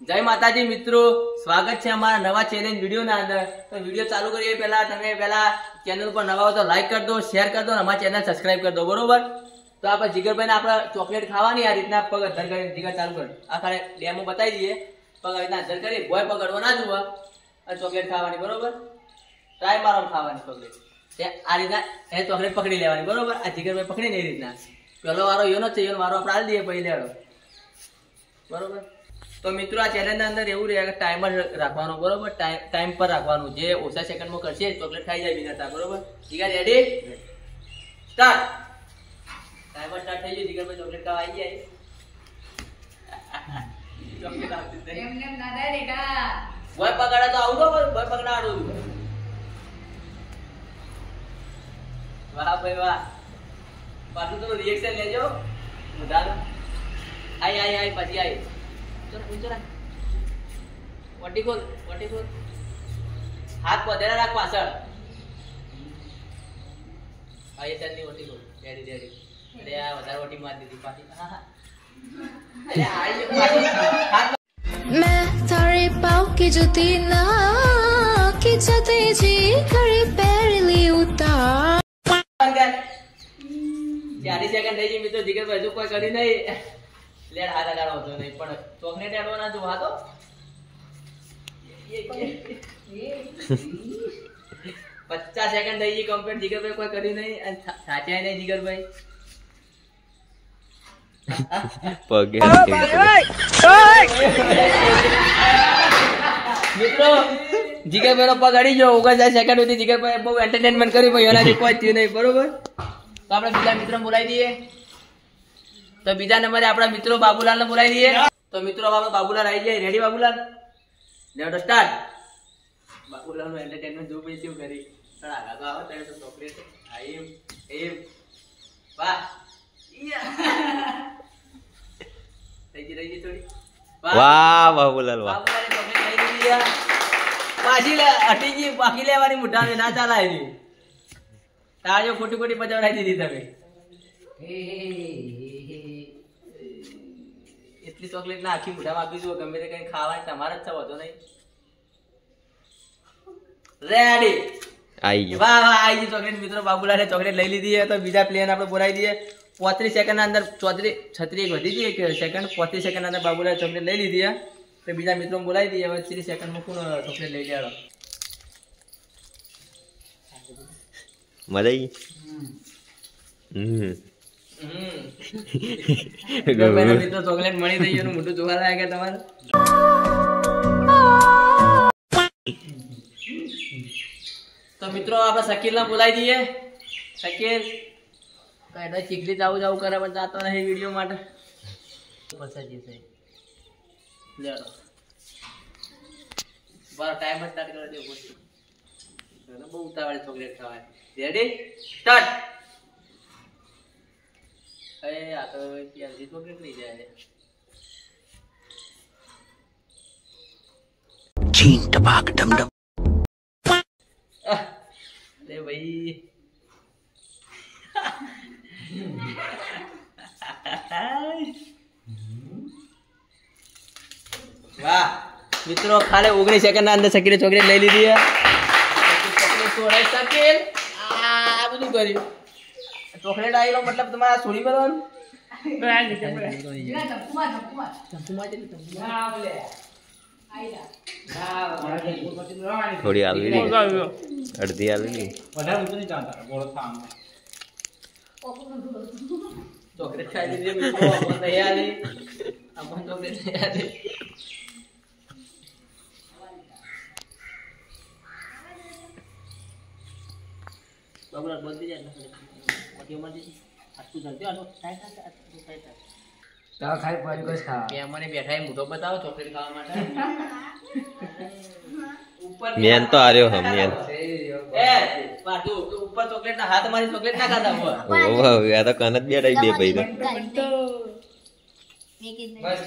જય માતાજી મિત્રો, સ્વાગત છે અમારા નવા ચેલેન્જ વિડીયો ના અંદર। તો વિડીયો ચાલુ કરીએ પહેલા તમે ચેનલ પર નવા હો તો લાઈક કરી દો, શેર કરી દો, અમારી ચેનલ સબસ્ક્રાઇબ કરી દો, બરોબર। તો આપણે જીગરભાઈને આપણે ચોકલેટ ખાવાની આ રીતના પગ અધર કરીને જીગર ચાલુ કર આ ખાલે ડેમો બતાવી દઈએ। પગ આ રીતના અધર કરી ભોય પકડવો ના જુઓ અને ચોકલેટ ખાવાની, બરોબર। ટ્રાય મારો ખાવાની ચોકલેટ આ રીતના એ ચોકલેટ પકડી લેવાની, બરોબર। આ જીગરભાઈ પકડીને એ રીતના પેલો વારો એનો છે, એનો વારો આપણે આલી દઈએ પછી લેડો, બરોબર। તો મિત્રો આ ચેલેન્જ અંદર એવું રહે કે ટાઈમર રાખવાનો, બરોબર। ટાઈમ પર રાખવાનું, જે ઓછા સેકન્ડમાં કરશે ચોકલેટ ખાઈ જાય બીજા, બરોબર। જીગર રેડી સ્ટાર્ટ। ટાઈમર સ્ટાર્ટ થઈ ગયું, જીગરભાઈ ચોકલેટ ખાવા આવી જાય। ચોકલેટ આપી દે એમ ના દે રેગા બોય પકડા તો આવડો, બોય પકડા આડો। વાહ ભાઈ વાહ, પાછું તો રિએક્શન લેજો મુદાનો। આઈ પછી આઈ ચલ ઊંચો રાખ, વટી ખોલ હાથ પધેરા રાખ પાછળ। આઈ ચાલની વટી ખોલ, રેડી અરે આ વધારે વટી માર દીધી પાછી। હા અરે આઈ પાછી હાથ मैं तारे पाँव की जुती ना की जते जी करे पैरली उतार। 40 સેકન્ડ થઈ ગઈ મિત્રો, જીગરભાઈ હજુ કોઈ કરી નહીં લેડ હાથ અડાડો હતો નહીં, પણ ચોકલેટ એડવો ના જો હા તો 50 સેકન્ડ થઈ ગઈ કમ્પ્લીટ, જીગરભાઈ કોઈ કરી નહીં અને સાચાય નહીં જીગરભાઈ। મિત્રો જીગરભાઈ નો પગ અડી ગયો, 59 સેકન્ડ સુધી જીગરભાઈ બહુ એન્ટરટેનમેન્ટ કર્યું, ભાઈ એનાથી કોઈ થયું નહીં, બરોબર। તો આપણે બીજા મિત્રો બોલાવી દઈએ। તો બીજા નંબરે આપણા મિત્રો બાબુલાલ ને બોલાવી દઈએ। તો મિત્રો આપણે બાબુલાલ આવી જાય, રેડી બાબુલાલ લેવડો સ્ટાર્ટ। બાબુલાલ નું એન્ટરટેનમેન્ટ જો ભાઈ કેવું કરી ચડા આગળ આવો ત્યારે તો ચોકલેટ આઈ એમ વાહ થઈ ગઈ થોડી વાહ બાબુલાલ વાહ, બાબુલાલે ચોકલેટ લઈ લીધી, પાછી હટી ગઈ, બાકી લેવાની મુઠ્ઠાને ના ચાલાય ની તાજો ખોટી બજાવરાઈ દીધી તમે। એટલી ચોકલેટ ના આખી મુઠ્ઠામાં આપી દો, ગમે તે કઈ ખાવાની તમારે જ છે, વધો નહીં। રેડી આઈ ગયો, વાહ વાહ આઈ ગઈ ચોકલેટ મિત્રો, બાબુલાલે ચોકલેટ લઈ લીધી। તો બીજા પ્લેયર આપણે બોલાવી દઈએ। 35 સેકન્ડ ના અંદર 36 વધી ગઈ એક સેકન્ડ, 35 સેકન્ડ ના અંદર બાબુલાલે ચોકલેટ લઈ લીધી। તો બીજા મિત્રો બોલાવી દઈએ। હવે 30 સેકન્ડ માં કોણ ચોકલેટ લઈ લેવાનો મજા આવી। મિત્રો ચોકલેટ મળી થઈ ગયું, મોટું જોવા લાગે તમારે। તો મિત્રો આપણે શકીલ ને બોલાવી દઈએ। શકીલ કઈ ચીકલી જાવું કરે પણ જાતો નહીં વિડીયો માટે, ટાઈમ સ્ટાર્ટ કરી દે, બહુ ઉતાવળ ચોકલેટ ખાવાની। Ready start. અરે આ તો પ્યાજી ચોકલેટ નહીં જાય, ચીન ટપાક ડમડમ। અરે ભાઈ વાહ મિત્રો, ખાલી 19 સેકન્ડ ના અંદર શકીલે ચોકલેટ લઈ લીધી। શકીલ આ બધું કર્યું, ચોકલેટ આવી લો મતલબ તમારા છોડી બનવાનું થોડી આલવી અડધી આલવી ચોકલેટ ખાઈ લીધી મિત્રો, નહીં આલી અમને ચોકલેટ નહીં આલી। બાબુલાલ બોલ દીજે ને ઓડિયો માં દીજી આટલું જલ્દી આનો થાય તો ખાઈ પાડી કસ ખા કે મને બેઠા એ મોઢો બતાવો ચોકલેટ ખાવા માટે। ઉપર મેન તો આર્યો હમ મેન એ પાછું ઉપર ચોકલેટ ના હાથ મારી ચોકલેટ ના ખાતા હો ઓહ આ તો કનત બેઠા બે ભાઈ તો બસ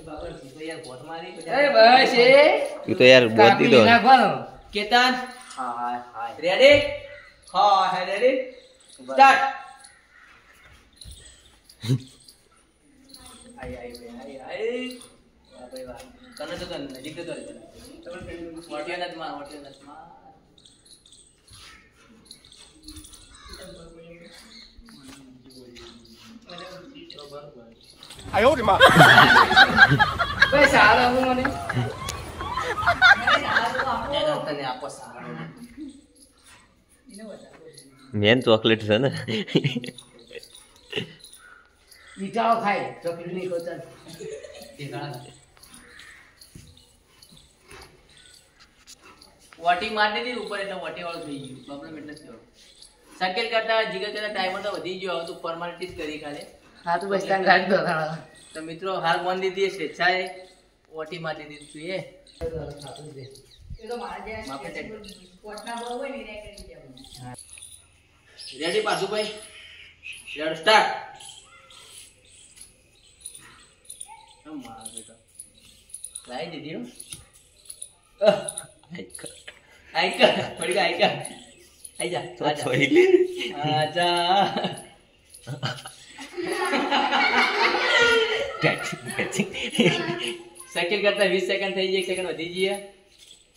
બાબુલાલ તો યાર ગોટ મારી અરે બસ એ તું તો યાર બોલ દીધો કેતન હા રેડી હા રેડી સ્ટાર્ટ। આઈ ભાઈ વાહ. તને તો નજીક તો કરે. વોટિયો નથી માં, વોટિયો નથી માં. ભાઈ સારા હું મને તને આપો સારો. મેન ચોકલેટ છે ને મીઠાઓ ખાય ચોકલેટ નહીં ખોતા વોટિંગ મારી દીધી ઉપર એટલે વોટિંગ વાળું થઈ ગયું. પ્રોબ્લેમ એટલે જ થયો. સંકેત કરતા જીગર કરતા ટાઈમર તો વધી ગયો. હવે તું ફોર્માલિટી જ કરી ખાલી. હા તું બસ તાન ગાડી દો તાળા તો મિત્રો હાર કોણ દીધી સ્વેચ્છાએ વોટિંગ મારી દીધી તું એ રેડી પાછું ભાઈ રેડ સ્ટાર્ટ. લાઈ દીધી હો. આઈકા થોડી આઈકા આઈ જા તો થોડી લે આજા સેકન્ડ કરતા 20 સેકન્ડ થઈ જાય. 1 સેકન્ડ વધી જઈએ.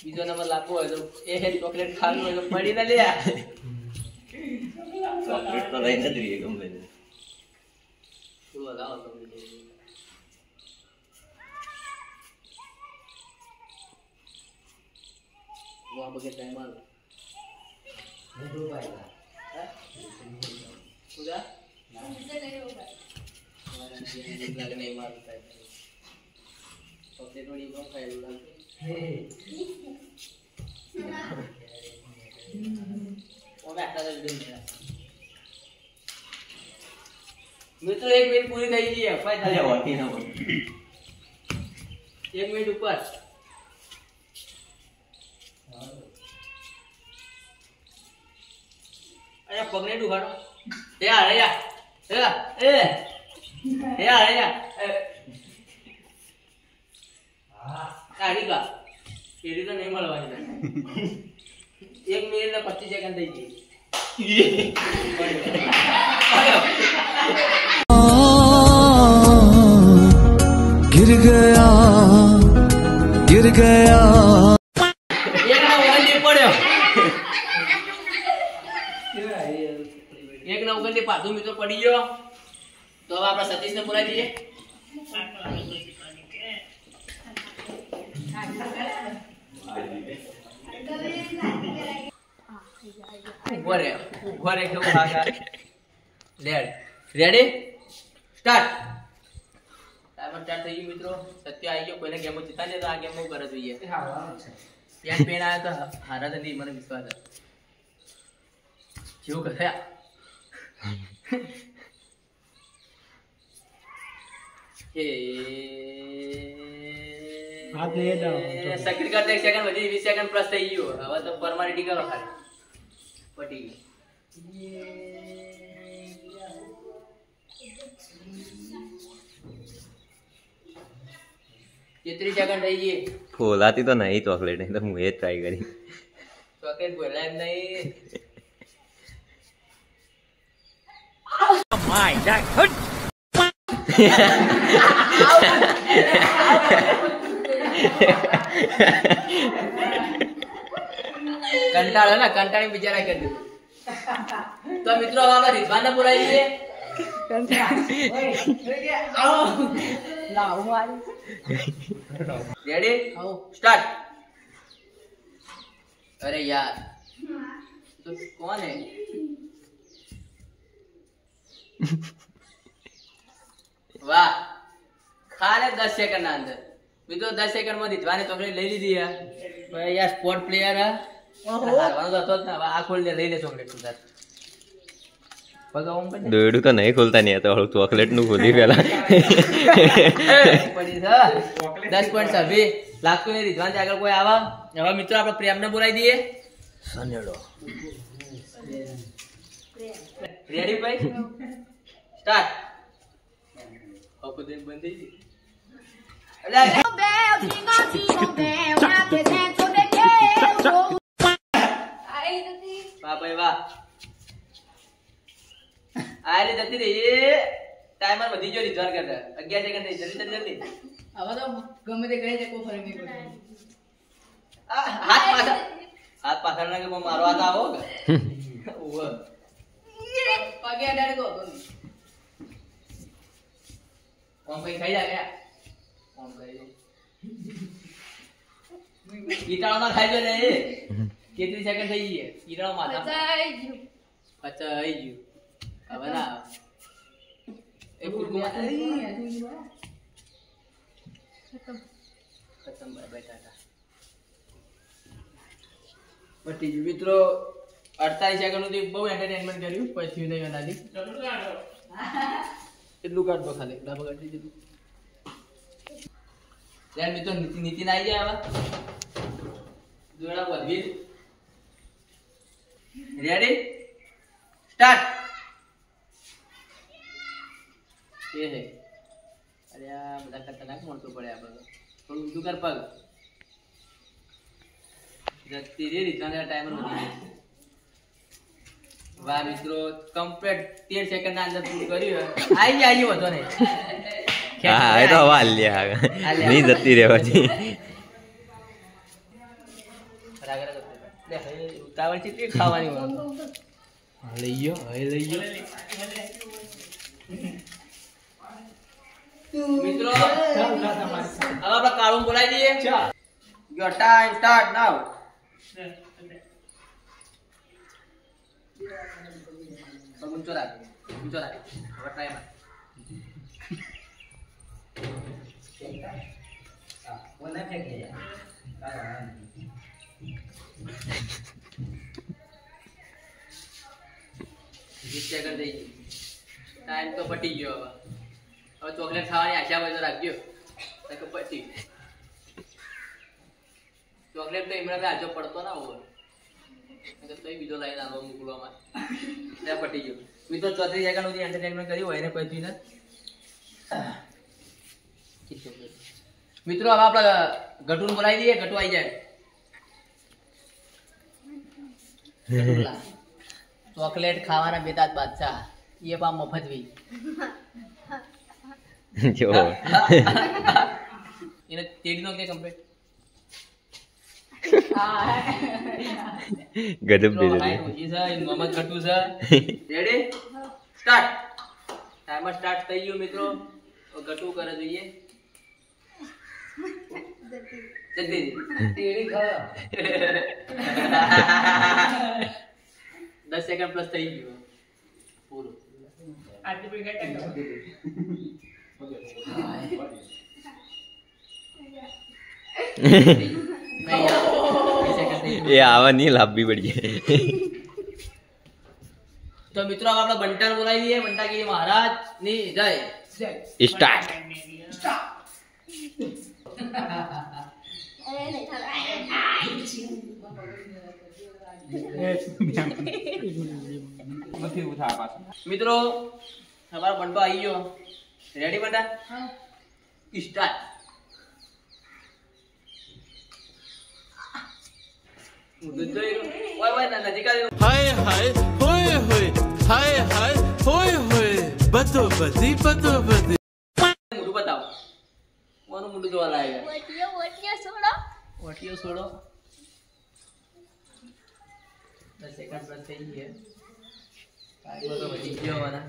બીજો નંબર લાગવો હોય તો એ ચોકલેટ ખાવું હોય તો પડી ના લે. ચોકલેટ તો લઈને જ રહીએ ગમે તે. થોડું વધાવો ચોકલેટ. આ બગે ટાઈમ આલો. સુધા લાગે નહીં મારું થાય. ચોકલેટ વળી બહુ ખાયેલું લાગે. ઓમે આટલા જ દે. મિત્રો 1 મિનિટ પૂરી થઈ ગઈ. ફાઈ અરે થાય. હોતી ના હોય 1 મિનિટ ઉપર. અરે પગને ઉઘાડો. એ આ રહ્યા. એ આ રહ્યા. કાઢી કા. એરી તો નહીં મળવાની. 1 મિનિટ ને 25 સેકન્ડ થઈ ગઈ. गिर गया એક ના ઉગંડી પડ્યો. એક ના ઉગંડી પાછું મિત્રો પડી ગયો. તો હવે આપણે સતીશને બોલાવી દઈએ. ઉભો રે કેવું ભાગા. Ready start. ટાઈમર સ્ટાર્ટ થઈ ગયું મિત્રો. સત્ય આવી ગયો. કોઈને ગેમો જીતા ને તો આ ગેમો કરે જોઈએ. પેન આવ્યો તો હારા તો નહીં મને વિશ્વાસ છે. જેવું કરે સેકન્ડ કરતા 1 સેકન્ડ વધી 20 સેકન્ડ પ્લસ થઈ ગયું. હવે તો ફોર્માલિટી કરો ખાલી. પટી ગઈ. 33 સેકન્ડ થઈ ગઈ. ખોલાતી તો નહીં ચોકલેટ નહીં તો હું એ જ ટ્રાય કરી ચોકલેટ બોલાય જ નહીં. કંટાળો ને કંટાળી બિચારા કરી દીધું. તો મિત્રો હવે આપણે રિઝવાનને બોલાવી દઈએ. Ready start. અરે યાર તો કોણ હે? વાહ ખાલી 10 સેકન્ડ ના અંદર મિત્રો 10 સેકન્ડ માં રીધવાને ચોકલેટ લઈ લીધી યાર. ભાઈ યાર સ્પોર્ટ પ્લેયર હારવાનો તો હતો જ ને. હવે આ ખોલી લઈ લે ચોકલેટ તું તાર. દોયડું તો નહીં ખોલતા નહીં તો ચોકલેટ નું ખોલી પેલા પડી છે 10 પોઈન્ટ સભી લાગતું નહીં રીધવાન આગળ કોઈ આવા. હવે મિત્રો આપણે પ્રેમને બોલાવી દઈએ. સનેડો રેડી ભાઈ સ્ટાર્ટ. બંધ થઈ ગઈ. વાહ ભાઈ વાહ. આલી જતી રહી. ટાઈમર વધી ગયો રીઝવાન કરતા 11 સેકન્ડ થઈ. જલ્દી જલ્દી જલ્દી હવે તો ગમે તે કહી દે કોઈ ફરક નહીં પડતો. હાથ પાછળ ના કે મારવા તો આવો કે ઓવે. પગે અડાડે તો હતો નહીં. આમ કઈ ખાઈ જાય આમ કરી ઈટાળો ના ખાઈ જાય એ કેટલી સેકન્ડ થઈ ગઈ ઈટાળો માથા પચાઈ ગયું. અચ્છા આવી ગયું હવે ના એ કુરકુ ખતમ બેઠા હતા પટી ગયું મિત્રો 48 સેકન્ડ સુધી બહુ એન્ટરટેનમેન્ટ કર્યું પછી નહીં અનાજી એટલું કાઢો ખાલી ડાબા કાઢી દીધું યાર મિત્રો નીતિન આવી જાય હવે જોડા વધવી રેડી સ્ટાર્ટ એ હે અરે આ બધા ખતરનાક મળતો પડે આપણે થોડું ઊંધું કર પગ જતી રે રીતના ટાઈમર વધી જાય વાહ મિત્રો કમ્પ્લીટ 13 સેકન્ડ ના અંદર પૂરું કર્યું આવી જાય વધો નહીં હા એ તો હવા લ્યા નહીં જતી રહેવાથી ઉતાવળ ચીટલી ખાવાની હોય લઈ ગયો હવે લઈ ગયો મિત્રો હવે આપણે કાળું બોલાવી દઈએ યોર ટાઈમ સ્ટાર્ટ નાઉ ઊંચો રાખ હવે ટાઈમ ટાઈમ તો પટી ગયો હવે ચોકલેટ ખાવાની આશા હોય તો રાખજો પટી ચોકલેટ તો એમણે આજો પડતો ના હોય તો બીજો લાઈન આવો મોકલવામાં ત્યાં પટી ગયો મિત્રો 34 સેકન્ડ સુધી એન્ટરટેનમેન્ટ કર્યું હોય એને પછી ને મિત્રો હવે આપણે ગટુને બોલાવી દઈએ ગટુ આવી જાય ચોકલેટ ખાવાના બેતાજ બાદશાહ એ પા મફત વી જો એને તેડી નો કે કમ્પ્લીટ ગજબ દે દે ઓજી છે મોહમ્મદ ગટુ છે રેડી સ્ટાર્ટ ટાઈમર સ્ટાર્ટ થઈ ગયું મિત્રો ગટુ કરે જોઈએ જલ્દી તેડી ખાવા. 10 સેકન્ડ પ્લસ થઈ ગયું પૂરું આટલી બધી કઈ ટાઈમ એ આવા નહીં લાભવી પડી તો મિત્રો હવે આપણે બંટાને બોલાવી દઈએ બંટાગીરી મહારાજ ની જય સ્ટાર્ટ મિત્રો તમારો બંટો આવી ગયો રેડી બંટા સ્ટાર્ટ हाय हाय होए होए हाय हाय होए होए बतो बदी મોઢું બતાવો કોનું મોઢું જોવા લાગ્યા વટીયો છોડો 10 સેકન્ડ પ્લસ થઈ ગયા ટાઈમર તો વધી ગયો મને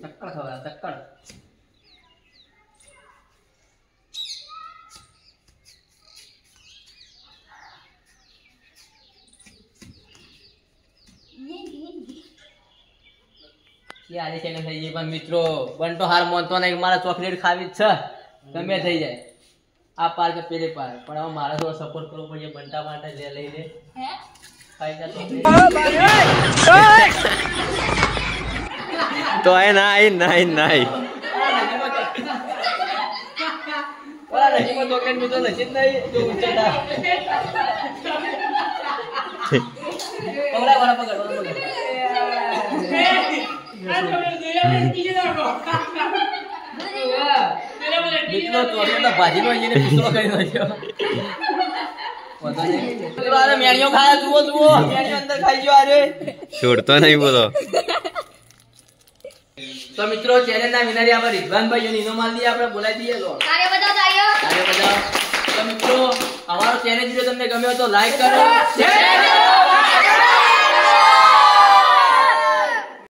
ચક્કર ખવડા ચક્કર યાર સેકન્ડ થઈ ગઈ પણ મિત્રો બંટો હાર માનતો નહીં મારે ચોકલેટ ખાવી જ છે ગમે થઈ જાય આ પાર કે પેલે પાર પણ હવે મારે થોડો સપોર્ટ કરવો પડશે બંટા માટે લે લઈ લે ખાઈ જા તો એ નાઈ નાઈ નાઈ ઓલા નજીકમાં ચોકલેટ મિત્રો નસીબ નહીં જો ઊંચો ના પકડા વાળા પકડ મિત્રો ચોકલેટ તો ભાજીનો આવીને કૂતરો કરી નાખ્યો મિત્રો આરે મેણિયો ખાયા જુઓ જુઓ મેણિયો અંદર ખાઈ ગયો આરે છોડતો નહીં બોલો તો મિત્રો ચેલેન્જના વિનર આપણે રિઝવાનભાઈ અને ઇનામ આલી દઈએ, આપણે બોલાવી દઈએ લો. તારે બતાવો. તો મિત્રો અમારો ચેલેન્જ વિડિયો તમને ગમ્યો તો લાઈક કરો, શેર કરો.